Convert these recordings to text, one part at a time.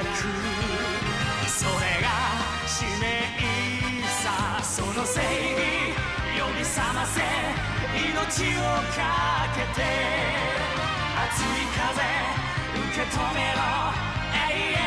くそれが使命さその正義呼び覚ませ命をかけて熱い風受け止めろ永遠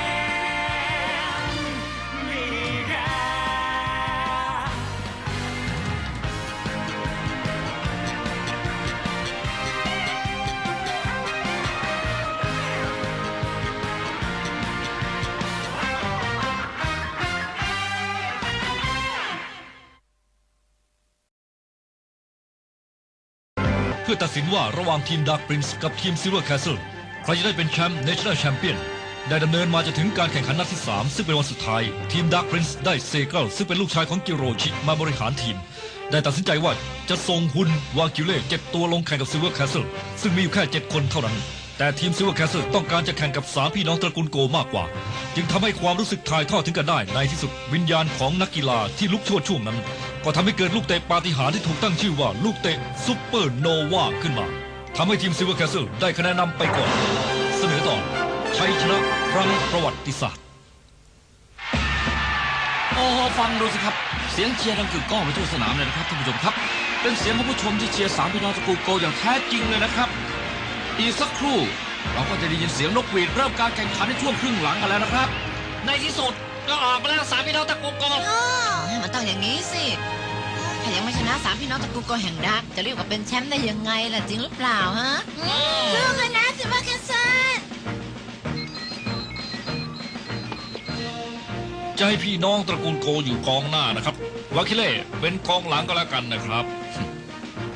เพื่อตัดสินว่าระหว่างทีม Dark Prince กับทีม Silver Castle ใครจะได้เป็นแชมป์ National Champion ได้ดำเนินมาจนถึงการแข่งขันนัดที่ 3 ซึ่งเป็นวันสุดท้ายทีม Dark Prince ได้เซเกิลซึ่งเป็นลูกชายของกิโรชิมาบริหารทีมได้ตัดสินใจว่าจะส่งฮุนวากิเล่7ตัวลงแข่งกับ Silver Castle ซึ่งมีอยู่แค่7คนเท่านั้นแต่ทีม Silver Castle ต้องการจะแข่งกับ3พี่น้องตระกูลโกมากกว่าจึงทำให้ความรู้สึกถ่ายทอดถึงกันได้ในที่สุดวิญญาณของนักกีฬาที่ลุกโชนช่วงนั้นก็ทำให้เกิดลูกเตะปาฏิหาริย์ที่ถูกตั้งชื่อว่าลูกเตะซุปเปอร์โนวาขึ้นมาทำให้ทีม Silver Castle ได้คะแนนนำไปก่อนเสนอต่อชัยชนะครั้งประวัติศาสตร์โอ้ฟังดูสิครับเสียงเชียร์ดังกึกก้องไปทั่วสนามเลยนะครับท่านผู้ชมครับเป็นเสียงของผู้ชมที่เชียร์3พี่น้องตระกูลโกอย่างแท้จริงเลยนะครับอีกสักครู่เราก็จะได้ยินเสียงนกหวีดเริ่มการแข่งขันในช่วงครึ่งหลังกันแล้วนะครับในที่สุดก็ออกมาแล้ว3พี่น้องตระกูลโกมันต้องอย่างนี้สิถ้ายังไม่ชนะ3พี่น้องตระกูลโกแห่งรักจะเรียกว่าเป็นแชมป์ได้ยังไงล่ะจริงหรือเปล่าฮะสู้กันนะสิว่าแคนซันจะให้พี่น้องตระกูลโกอยู่กองหน้านะครับวาคิเล่เป็นกองหลังก็แล้วกันนะครับ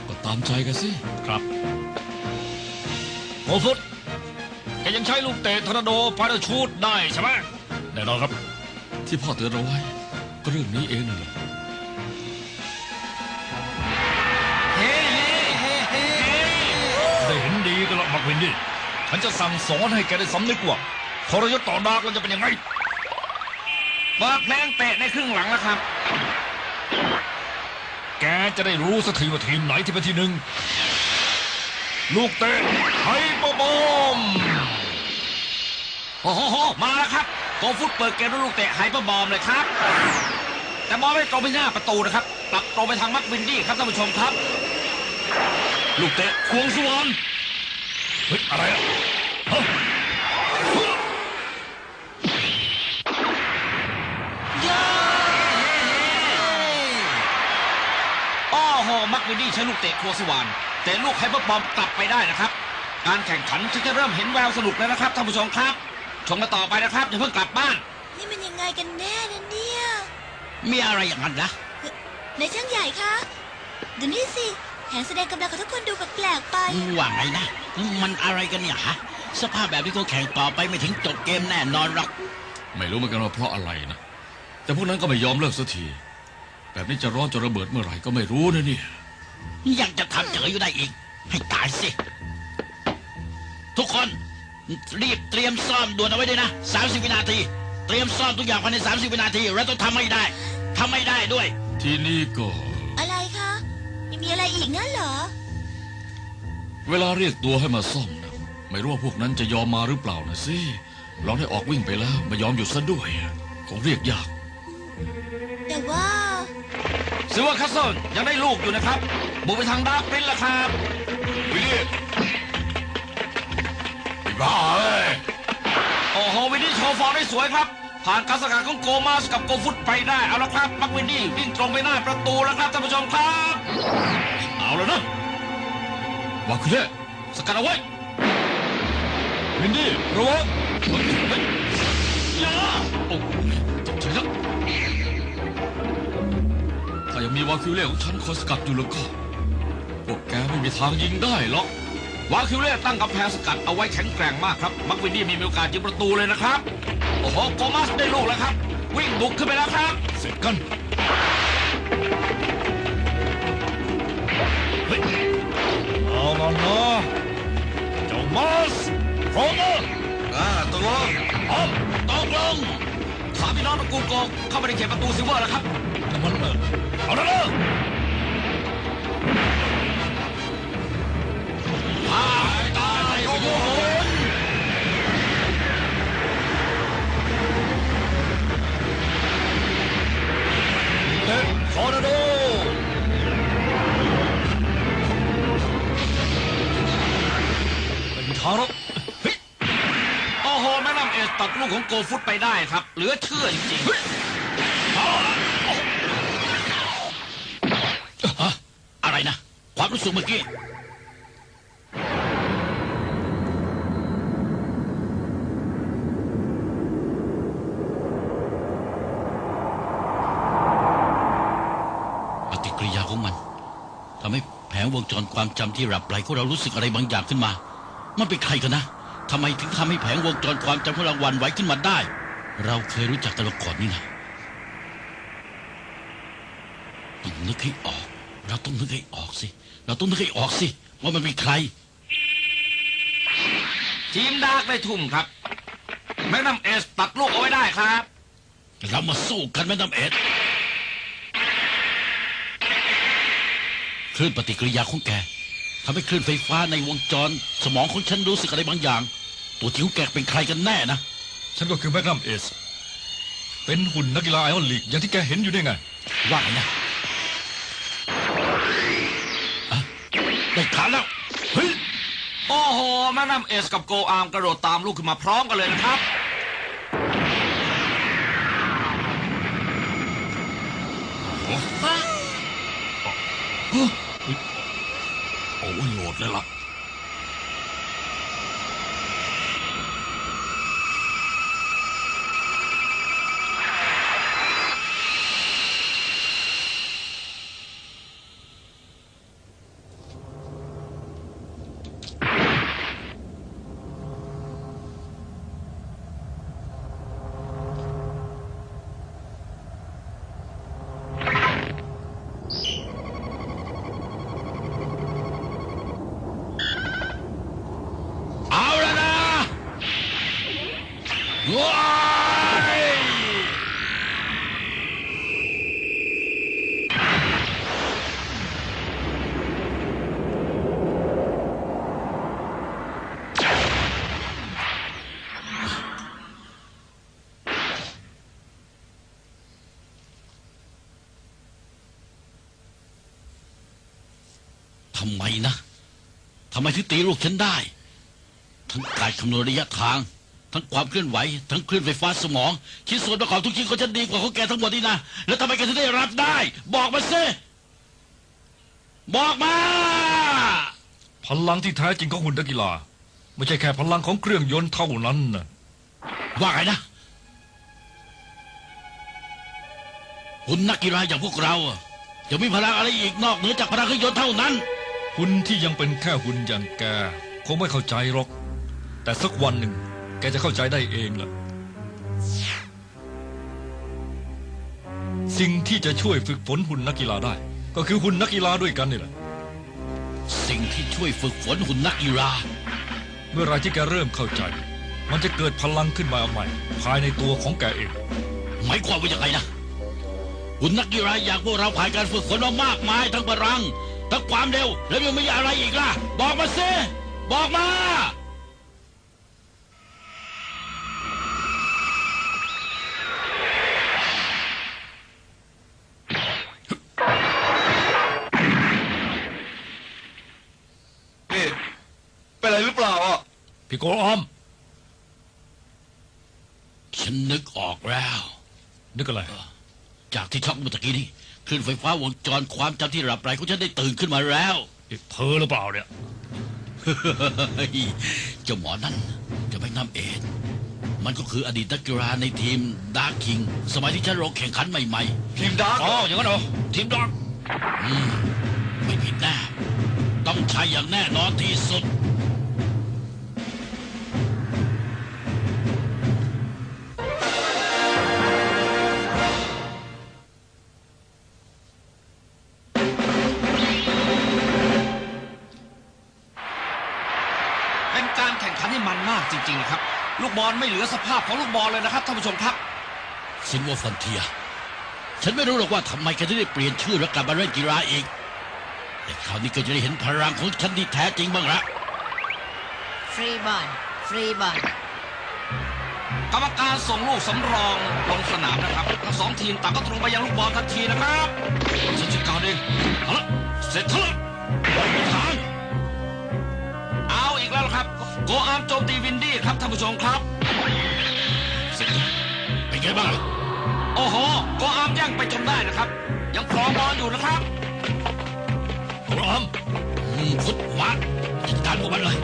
ก็ตามใจกันสิครับโฮฟุตแกยังใช้ลูกเตะทอร์นาโดพาราชูตได้ใช่ไหมแน่นอนครับที่พ่อเตือนเราไว้ก็เรื่องนี้เองนั่นแหละได้เห็นดีกันละมักวินดี้ฉันจะสั่งสอนให้แกได้สำนึกว่าทรยศต่อดาร์กเราจะเป็นยังไงเปิดเพลงเตะในครึ่งหลังแล้วครับแกจะได้รู้สักทีว่าทีมไหนที่เป็นที่หนึ่งลูกเตะไฮเปอร์บอมโอ้โหมาแล้วครับโกฟุตเปิดเกมด้วยลูกเตะไฮเปอร์บอมเลยครับแต่บอลไม่ตรงไปหน้าประตูนะครับกลับตรงไปทางมักวินดี้ครับท่านผู้ชมครับลูกเตะควงสวรรค์เฮ้ยอะไรอ่ะโอ้โหมักวินดี้ใช้ลูกเตะควงสวรรค์แต่ลูกไฮเปอร์บอมกลับไปได้นะครับการแข่งขันจะเริ่มเห็นแววสนุกแล้วนะครับท่านผู้ชมครับชมกันต่อไปนะครับอย่าเพิ่งกลับบ้านนี่มันยังไงกันแน่นะเนี่ยมีอะไรอย่างนั้นนะในช่างใหญ่คะดูนี่สิแผนแสดงกำลังของทุกคนดูแปลกไปว่าไงนะมันอะไรกันเนี่ยฮะสภาพแบบที่เขาแข่งต่อไปไม่ถึงจบเกมแน่นอนหรอกไม่รู้เหมือนกันว่าเพราะอะไรนะแต่พวกนั้นก็ไม่ยอมเลิกสักทีแบบนี้จะร้อนจะระเบิดเมื่อไหร่ก็ไม่รู้นะนี่ยังจะทำเฉยอยู่ได้อีกให้ตายสิทุกคนรีบเตรียมซ่อมด่วนเอาไว้ด้วยนะ30วินาทีเตรียมซ่อมทุกอย่างภายใน30วินาทีเราต้องทำไม่ได้ด้วยทีนี้ก็อะไรคะมีอะไรอีกงั้นเหรอเวลาเรียกตัวให้มาซ่อมนะไม่รู้ว่าพวกนั้นจะยอมมาหรือเปล่านะสิลองได้ออกวิ่งไปแล้วไม่ยอมหยุดซะด้วยคงเรียกยากแต่ว่าซิลเวอร์แคสเซิลยังได้ลูกอยู่นะครับบุกไปทางดาร์กปรินซ์ละครับวิลลี่บ้าเลยโอ้โหวินดี้โชว์ฟอร์มได้สวยครับผ่านการสกัดของโกมาสกับโกฟุตไปได้เอาละครับมักวินดี้วิ่งตรงไปหน้าประตูแล้วครับท่านผู้ชมครับเอาแล้วนะวาคุเล่สกัดเอาไว้วินดี้ระวังอย่าโอ้ตกใจแล้วถ้ายังมีวาคิวเล่ของฉันคอยสกัดอยู่แล้วก็พวกแกไม่มีทางยิงได้หรอกวาคิวเล่ตั้งกำแพงสกัดเอาไว้แข็งแกร่งมากครับมักวินดี้มีโอกาสยิงประตูเลยนะครับโอ้โหโกมาสได้ลูกแล้วครับวิ่งบุกขึ้นไปแล้วครับเสร็จกันเฮ้ยเอาละนะเจ้ามาสพร้อมนะตกลงสามพี่น้องตระกูลโกเข้าไปในเขตประตูซิลเวอร์แล้วครับมันเอาละนะตายโอ้โห โกฟุตไปได้ครับ เหลือเชื่อจริงๆ อะไรนะ ความรู้สึกเมื่อกี้ปฏิกิริยาของมันทำให้แผงวงจรความจำที่หลับไหลของเรารู้สึกอะไรบางอย่างขึ้นมา มันเป็นใครกันนะทำไมถึงทำให้แผงวงจรความจำของเราหวั่นไหวขึ้นมาได้ เราเคยรู้จักกันมาก่อนนี่นะต้องนึกให้ออกเราต้องนึกให้ออกสิว่ามันเป็นใคร ทีมดาร์กได้ทุ่มครับแมกนัมเอสตัดลูกเอาไว้ได้ครับ เรามาสู้กันแม่น้ำเอ็ดคลื่นปฏิกิริยาของแกทำให้คลื่นไฟฟ้าในวงจรสมองของฉันรู้สึกอะไรบางอย่าง ตัวจริงของแกเป็นใครกันแน่นะ ฉันก็คือแมกนัมเอสเป็นหุ่นนักกีฬาไอออนลีกอย่างที่แกเห็นอยู่นี่ไง ว่าไงนะอะได้ขาแล้วเฮ้ย โอ้โหแมกนัมเอสกับโกอาร์มกระโดดตามลูกขึ้นมาพร้อมกันเลยนะครับ โอ้ยโหลดเลยล่ะว้ายทำไมนะทำไมถึงตีลูกฉันได้ทั้งการคำนวณระยะทางทั้งความเคลื่อนไหวทั้งคลื่นไฟฟ้าสมองชิ้นส่วนประกอบทุกชิ้นของฉันดีกว่าของแกทั้งหมดนี่นะแล้วทำไมแกถึงได้รับได้บอกมาสิบอกมา พลังที่แท้จริงของหุ่นนักกีฬาไม่ใช่แค่พลังของเครื่องยนต์เท่านั้นนะ ว่าไงนะหุ่นนักกีฬาอย่างพวกเราจะมีพลังอะไรอีกนอกเหนือจากพลังเครื่องยนต์เท่านั้น หุ่นที่ยังเป็นแค่หุ่นอย่างแกคงไม่เข้าใจหรอกแต่สักวันหนึ่งแกจะเข้าใจได้เองล่ะสิ่งที่จะช่วยฝึกฝนหุ่นนักกีฬาได้ก็คือหุ่นนักกีฬาด้วยกันนี่แหละ สิ่งที่ช่วยฝึกฝนหุ่นนักกีฬา เมื่อไรที่แกเริ่มเข้าใจมันจะเกิดพลังขึ้นมาใหม่ภายในตัวของแกเอง หมายความว่าอย่างไรนะหุ่นนักกีฬาอย่างพวกเราผ่านการฝึกฝนมามากมายทั้งพลังทั้งความเร็วแล้วยังมีอะไรอีกล่ะบอกมาสิบอกมาเป็นอะไรหรือเปล่าอ่ะ พี่โกออม ฉันนึกออกแล้ว นึกอะไร จากที่ช็อกเมื่อตะกี้นี้คลื่นไฟฟ้าวงจรความจำที่หลับไหลของฉันได้ตื่นขึ้นมาแล้ว เธอหรือเปล่าเนี่ย เจ้าหมอนั่นจะไม่นำเอ็ดมันก็คืออดีตนักกีฬาในทีมดาร์คคิงสมัยที่ฉันลงแข่งขันใหม่ๆ ทีมดาร์ก อ๋ออย่างนั้นเหรอ ทีมดาร์คไม่ผิดแน่ต้องใช่อย่างแน่นอนที่สุดเป็นการแข่งขันที่มันมากจริงๆนะครับลูกบอลไม่เหลือสภาพของลูกบอลเลยนะครับท่านผู้ชมครับ ซินวอร์ฟอนเทียฉันไม่รู้หรอกว่าทำไมแกถึงได้เปลี่ยนชื่อและกลับมาเล่นกีฬาอีกแต่คราวนี้ก็จะได้เห็นพลังของฉันที่แท้จริงบ้างละ ฟรีบอลฟรีบอล กรรมการส่งลูกสำรองลงสนามนะครับทั้งสองทีมต่างก็ตรงไปยังลูกบอลทันทีนะครับฉันจัดการเองเอาละเสร็จแล้วไม่ทางเอาอีกแล้วครับโกอาร์มโจมตีวินดี้ครับท่านผู้ชมครับเสร็จ เป็นไงบ้าง โอ้โหก็อาร์มแย่งไปจนได้นะครับ ยังครองบอลอยู่นะครับ พร้อมฟุตมาจัดการพวกมันเลย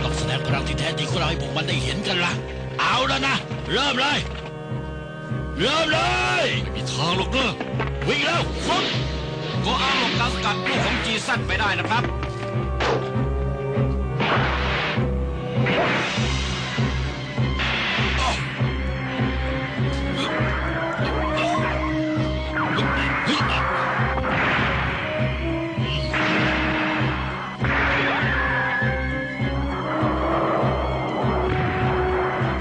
ต้องแสดงพลังที่แท้จริงของเราให้พวกมันได้เห็นกันละเอาแล้วนะเริ่มเลยไม่มีทางหรอกนะ วิ่งแล้วฟุต ก็อาร์มหลบการสกัดลูกของจีซันไปได้นะครับ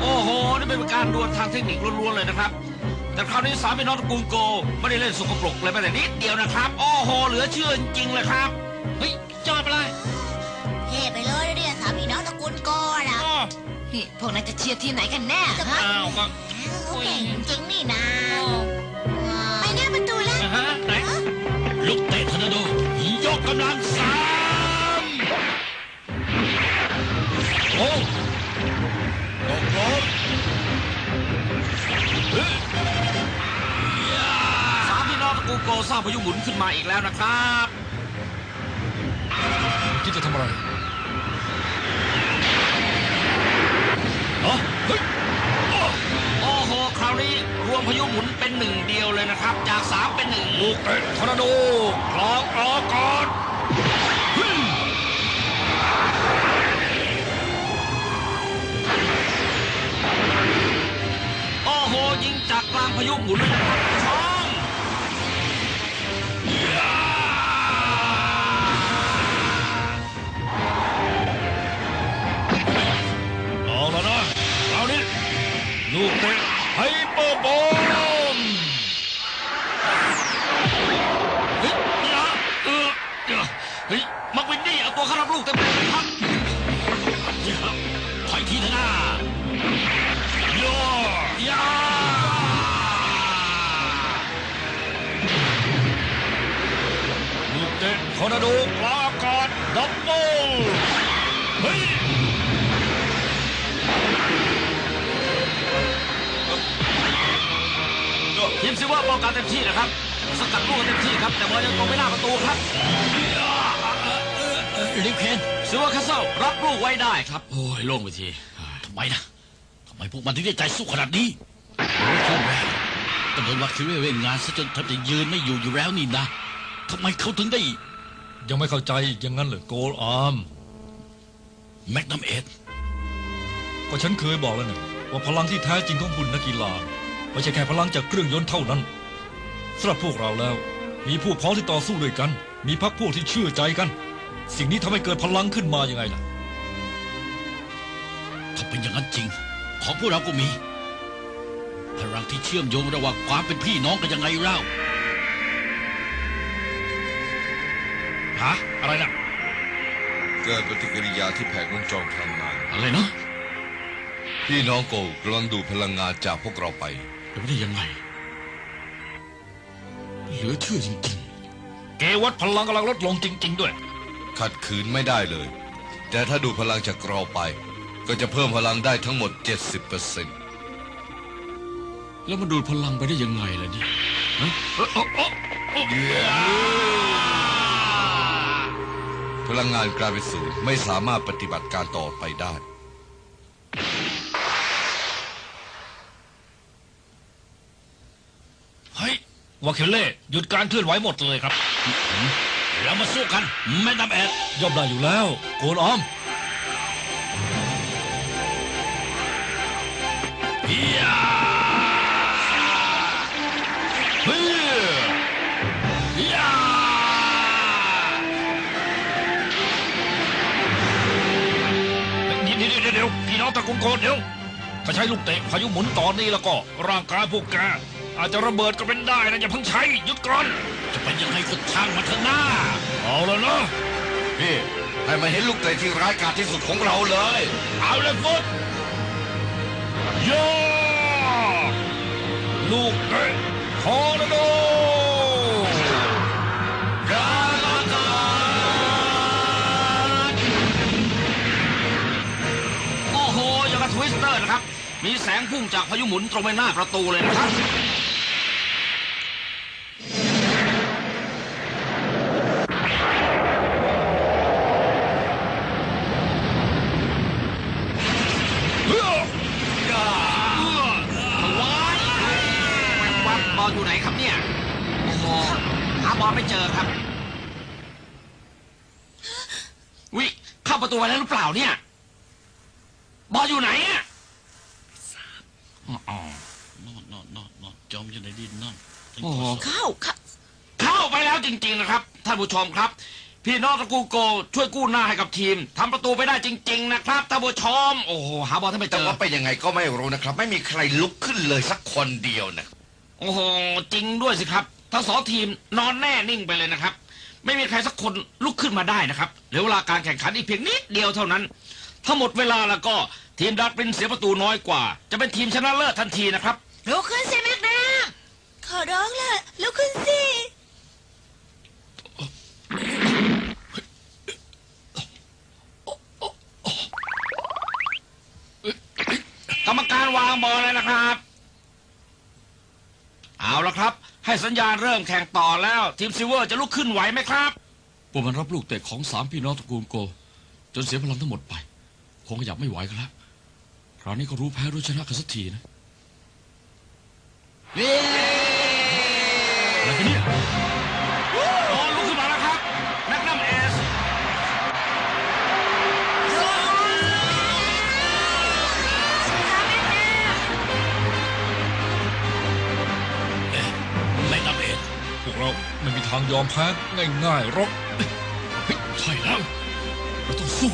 โอ้โห นี่เป็นการดวลทางเทคนิคล้วนๆเลยนะครับ แต่คราวนี้สามพี่น้องตระกูลโกไม่ได้เล่นสกปรกเลยแม้แต่นิดเดียวนะครับ โอ้โห เหลือเชื่อจริงๆเลยครับ เฮ้ยจอดไปเลย เท่ไปเลยเนี่ยสามพี่น้องตระกูลโกนะ นี่พวกนายจะเชียร์ทีมไหนกันแน่ฮะ อ้าวก็ เขาเก่งจริงนี่นะไปหน้าประตูแล้ว ฮะไหน ลูกเตะทอร์นาโดยกกำลังสาม โอ้ตกลง สามพี่น้องตระกูลโกสร้างพายุหมุนขึ้นมาอีกแล้วนะครับ คิดจะทำอะไรเฮ้ย โอ้โห คราวนี้รวมพายุหมุนเป็นหนึ่งเดียวเลยนะครับ จากสามเป็นหนึ่ง ลูกเตะทอร์นาโดกลางอากาศ โอ้โห ยิงจากกลางพายุหมุนเลยนะครับชม เอาแล้วนะคราวนี้ลูกเตะไฮเปอร์บอล เฮ้ยเฮ้ยมักวินนี่เอาตัวเข้ารับลูกเต็มเลยนะครับ ถอยทีเถอะนะ ย่า ยา ลูกเตะทอร์นาโดกลางอากาศดับเบิลเฮ้ย ทีมซิลเวอร์ป้องกันเต็มที่นะครับ สกัดลูกเต็มที่ครับ แต่บอลยังตรงไม่หน้าประตูครับ ลิฟเคน ซิลเวอร์แคสเซิลรับลูกไว้ได้ครับ โอ้ยโล่งไปทีทำไมนะทำไมพวกมันถึงได้ใจสู้ขนาดนี้ไม่ขึ้นแล้วก็โดนวัคซีนเล่นงานซะจนแทบจะยืนไม่อยู่แล้วนี่นะทำไมเขาถึงได้ ยังไม่เข้าใจอย่างนั้นเหรอโกลอาร์ม แมกนัมเอส ก็ฉันเคยบอกแล้วนะว่าพลังที่แท้จริงของคุณนักกีฬาไม่ใช่แค่พลังจากเครื่องยนต์เท่านั้นสำหรับพวกเราแล้ว มีพวกพ้องที่ต่อสู้ด้วยกัน มีพรรคพวกที่เชื่อใจกัน สิ่งนี้ทำให้เกิดพลังขึ้นมายังไงล่ะ ถ้าเป็นอย่างนั้นจริง ของพวกเราก็มีพลังที่เชื่อมโยงระหว่างความเป็นพี่น้องกันยังไงเล่า ฮะ อะไรนะ เกิดปฏิกิริยาที่แผงวงจรพลังงาน อะไรนะ พี่น้องโกกำลังดูดพลังงานจากพวกเราไป เป็นไปได้ยังไงเหลือเชื่อจริง เกวัดพลังกำลังลดลงจริง ๆ ด้วย ขัดขืนไม่ได้เลย แต่ถ้าดูดพลังจากเราไป ก็จะเพิ่มพลังได้ทั้งหมด 70% ๆแล้วมันดูดพลังไปได้ยังไงล่ะเนี่ยฮะ พลังงานกลายเป็นศูนย์ไม่สามารถปฏิบัติการต่อไปได้ เฮ้ยวาเคเล่หยุดการเคลื่อนไหวหมดเลยครับ เรามาสู้กันแมกนัมเอส ย่อมได้อยู่แล้ว โกลอาร์ม เฮ้ย เดี๋ยวพี่น้องตระกูลโกเดี๋ยวถ้าใช้ลูกเตะพายุหมุนตอนนี้แล้วก็ร่างกายพวกแกอาจจะระเบิดก็เป็นได้นะอย่าเพิ่งใช้หยุดก่อน จะเป็นยังไงก็ทางมาเถอะหน้า เอาแล้วนะ พี่ ให้มาเห็นลูกเตะที่ร้ายกาจที่สุดของเราเลย เอาเลยฟุตย่าลูกเตะทอร์นาโด โอ้โห อย่างกับทวิสเตอร์นะครับ มีแสงพุ่งจากพายุหมุนตรงไปหน้าประตูเลยนะครับบอลอยู่ไหนครับเนี่ยโอ้โหหาบอลไม่เจอครับวิเข้าประตูไปแล้วหรือเปล่าเนี่ยบอลอยู่ไหนอ่ะนอนจมอยู่ในดินนั่น โอ้โห เข้า ไปแล้วจริงๆนะครับท่านผู้ชมครับพี่น้องตระกูลโกช่วยกู้หน้าให้กับทีมทำประตูไปได้จริงๆนะครับท่านผู้ชมโอ้โหหาบอลท่านไม่เจ แต่ อ ว่าไปยังไงก็ไม่รู้นะครับ ไม่มีใครลุกขึ้นเลยสักคนเดียวนะ โอ้โหจริงด้วยสิครับทั้งสองทีมนอนแน่นิ่งไปเลยนะครับไม่มีใครสักคนลุกขึ้นมาได้นะครับเหลือเวลาการแข่งขันอีกเพียงนิดเดียวเท่านั้นถ้าหมดเวลาแล้วก็ทีมดาร์กปรินซ์เสียประตูน้อยกว่าจะเป็นทีมชนะเลิศทันทีนะครับ ลุกขึ้นสิแม็กนัม ขอร้องล่ะลุกขึ้นสิ กรรมการวางบอลเลยนะครับเอาละครับให้สัญญาณเริ่มแข่งต่อแล้วทีมซิลเวอร์จะลุกขึ้นไหวไหมครับพวกมันรับลูกเตะของ3พี่น้องตระกูลโกจนเสียพลังทั้งหมดไปคงขยับไม่ไหวกันแล้วคราวนี้ก็รู้แพ้รู้ชนะกันสักทีนะอะไรกันเนี่ยบอลลุกขึ้นมาแล้วครับแม็กนัมเอสไม่ต้องเอ็ด พวกเราไม่มีทางยอมแพ้ง่ายๆหรอก ใช่แล้วเราต้องสู้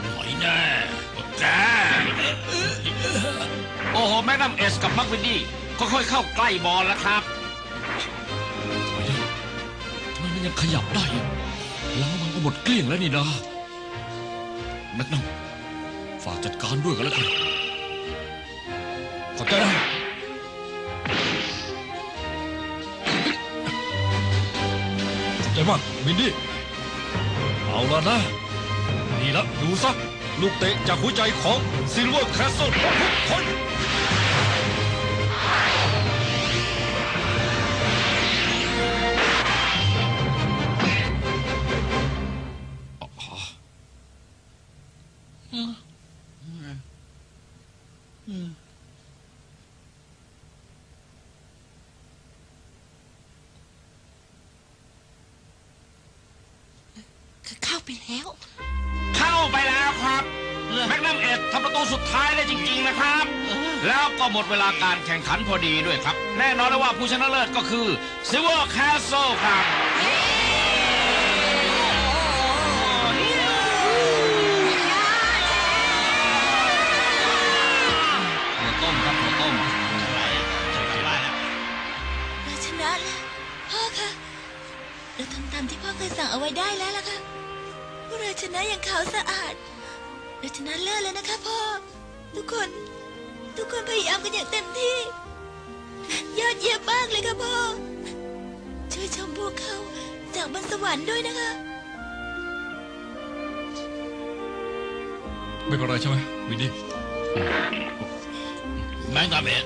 หน่อยแน่แก โอ้โหแม็กนัมเอสกับมักวินดี้ค่อยๆเข้าใกล้บอลแล้วครับทำไมมันยังขยับได้แล้วมันก็หมดเกลี้ยงแล้วนี่นะแม็กนัมฝากจัดการด้วยกันแล้วกันขอบใจนะขอบใจมากวินดี้เอาละนะนี่ละดูซะลูกเตะจากหัวใจของซิลเวอร์แคสเซิลทุกคนเข้าไปแล้ว เข้าไปแล้วครับแม็กนัมเอ็ดทำประตูสุดท้ายได้จริงๆนะครับ แล้วก็หมดเวลาการแข่งขันพอดีด้วยครับ แน่นอนเลยว่าผู้ชนะเลิศก็คือซิลเวอร์แคสเซิลครับหัวต้มครับหัวต้ม เราชนะแล้วพ่อคะเราทำตามที่พ่อเคยสั่งเอาไว้ได้แล้วล่ะค่ะพวกเราชนะอย่างขาวสะอาดเราชนะเลิศแล้วนะคะพ่อทุกคนพยายามกันอย่างเต็มที่ยอดเยี่ยมมากเลยค่ะพ่อช่วยชมพวกเขาจากบนสวรรค์ด้วยนะคะ ไม่เป็นไรใช่ไหมวินดี้ แม็กนัมเอ็ด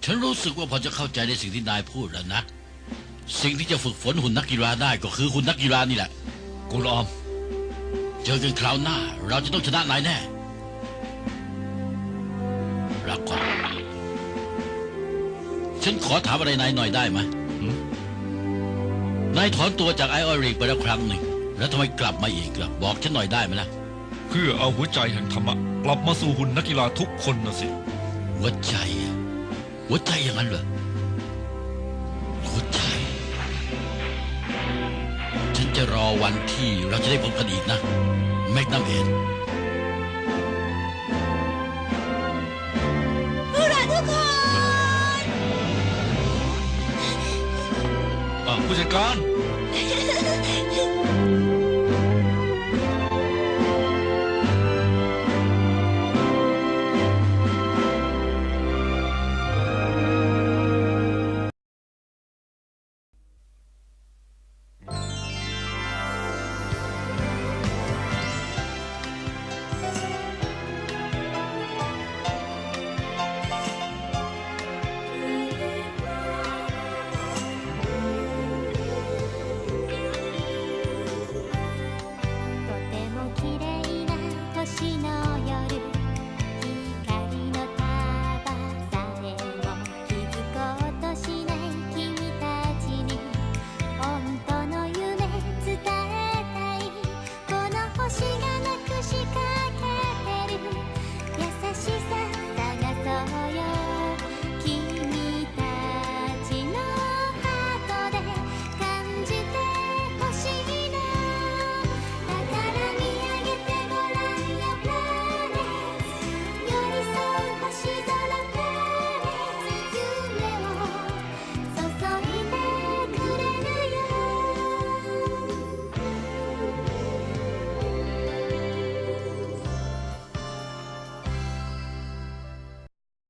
ฉันรู้สึกว่าพอจะเข้าใจในสิ่งที่นายพูดแล้วนะสิ่งที่จะฝึกฝนหุ่นนักกีฬาได้ก็คือหุ่นนักกีฬานี่แหละ กุลออม เจอกันคราวหน้า เราจะต้องชนะนายแน่รักก่อนฉันขอถามอะไรนายหน่อยได้ไหมนายถอนตัวจากไอออริกไปแล้วครั้งหนึ่งแล้วทำไมกลับมาอีกล่ะบอกฉันหน่อยได้ไหมล่ะ เพื่อเอาหัวใจแห่งธรรมะกลับมาสู่หุ่นนักกีฬาทุกคนนะสิ หัวใจอย่างนั้นเหรอหัวใจฉันจะรอวันที่เราจะได้พบกันอีกนะแม็กนัมเอ็ด พวกเราทุกคน ผู้จัดการ พ